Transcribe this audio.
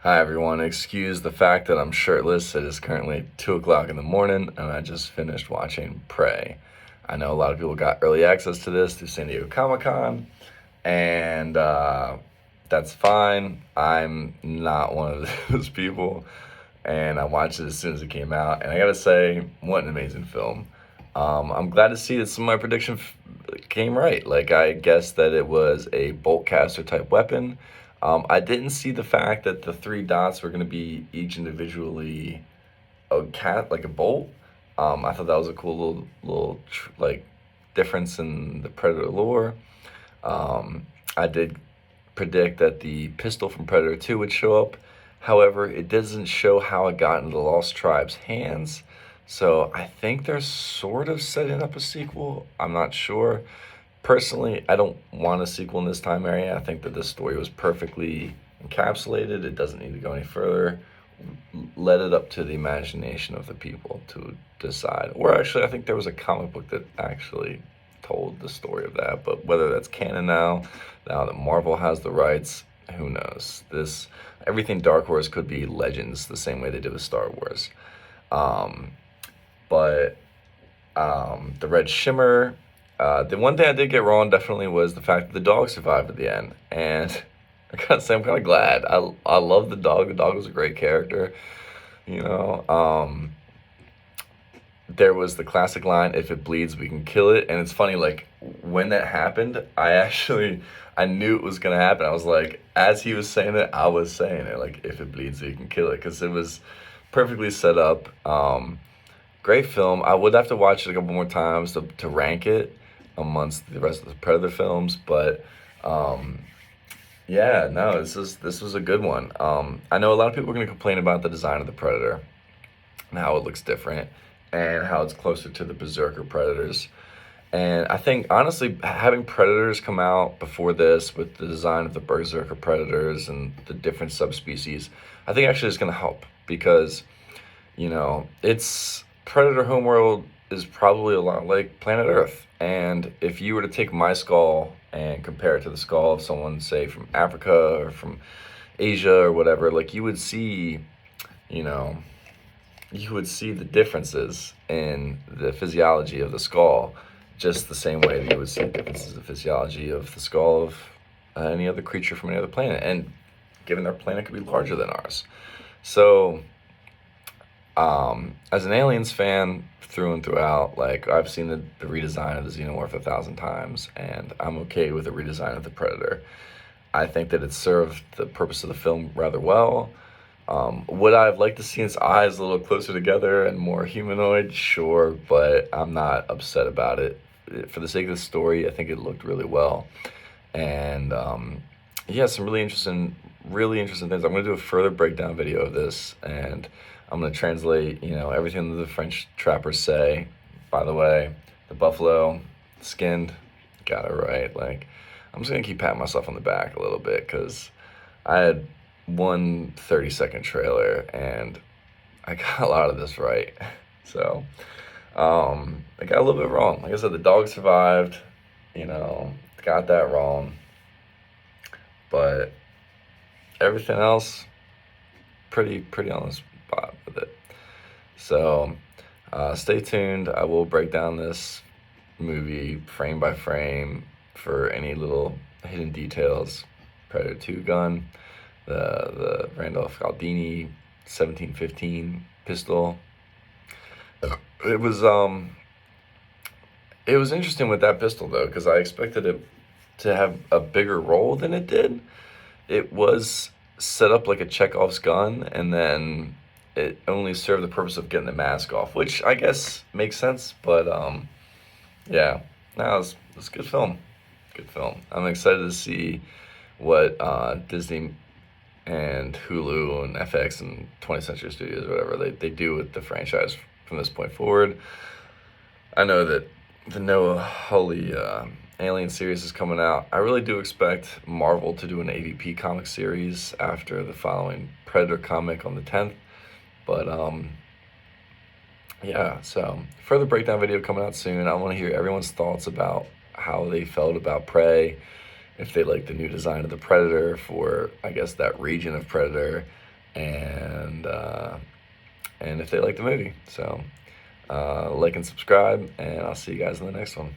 Hi everyone, excuse the fact that I'm shirtless. It is currently 2 o'clock in the morning and I just finished watching Prey. I know a lot of people got early access to this through San Diego Comic-Con, and that's fine. I'm not one of those people, and I watched it as soon as it came out, and I gotta say, what an amazing film. I'm glad to see that some of my predictions came right. Like, I guessed that it was a bolt caster type weapon. I didn't see the fact that the three dots were going to be each individually a cat, like a bolt. I thought that was a cool like difference in the Predator lore. I did predict that the pistol from Predator 2 would show up. However, it doesn't show how it got into the Lost Tribe's hands. So I think they're sort of setting up a sequel. I'm not sure. Personally, I don't want a sequel in this time area. I think that this story was perfectly encapsulated. It doesn't need to go any further. Let it up to the imagination of the people to decide. Or actually, I think there was a comic book that actually told the story of that. But whether that's canon now that Marvel has the rights, who knows? Everything Dark Horse could be Legends, the same way they did with Star Wars. Um, but the Red Shimmer. The one thing I did get wrong definitely was the fact that the dog survived at the end, and I gotta say I'm kind of glad. I love the dog. The dog was a great character, you know. There was the classic line, "If it bleeds, we can kill it," and it's funny. Like when that happened, I knew it was gonna happen. I was like, as he was saying it, I was saying it like, "If it bleeds, we can kill it," because it was perfectly set up. Great film. I would have to watch it a couple more times to rank it amongst the rest of the Predator films, but um, yeah, no, this was a good one. I know a lot of people are going to complain about the design of the Predator and how it looks different and how it's closer to the Berserker Predators. And I think honestly, having Predators come out before this with the design of the Berserker Predators and the different subspecies, I think actually is going to help because it's Predator Homeworld is probably a lot like Planet Earth. And if you were to take my skull and compare it to the skull of someone, say, from Africa or from Asia or whatever, like you know, you would see the differences in the physiology of the skull, just the same way that you would see differences in the physiology of the skull of any other creature from any other planet. And given their planet could be larger than ours. So as an Aliens fan through and throughout, like I've seen the redesign of the Xenomorph 1,000 times, and I'm okay with the redesign of the Predator. I think that it served the purpose of the film rather well. Would I have liked to see its eyes a little closer together and more humanoid? Sure, but I'm not upset about it. For the sake of the story, I think it looked really well, and yeah, some really interesting things. I'm gonna do a further breakdown video of this, and I'm gonna translate, everything that the French trappers say. By the way, the buffalo skinned, got it right. Like, I'm just gonna keep patting myself on the back a little bit because I had one 30-second trailer and I got a lot of this right. So, I got a little bit wrong. Like I said, the dog survived. Got that wrong, but everything else pretty on the spot with it. So stay tuned. I will break down this movie frame by frame for any little hidden details. Predator 2 gun, the Randolph Galdini 1715 pistol. It was interesting with that pistol though, because I expected it to have a bigger role than it did. It was set up like a Chekhov's gun, and then it only served the purpose of getting the mask off, which I guess makes sense. But yeah, no, it's a good film. Good film. I'm excited to see what Disney and Hulu and FX and 20th Century Studios, whatever, they do with the franchise from this point forward. I know that the Noah Hawley Alien series is coming out. I really do expect Marvel to do an AVP comic series after the following Predator comic on the 10th. But yeah, so further breakdown video coming out soon. I want to hear everyone's thoughts about how they felt about Prey, if they like the new design of the Predator for, I guess, that region of Predator, and if they like the movie. So like and subscribe, and I'll see you guys in the next one.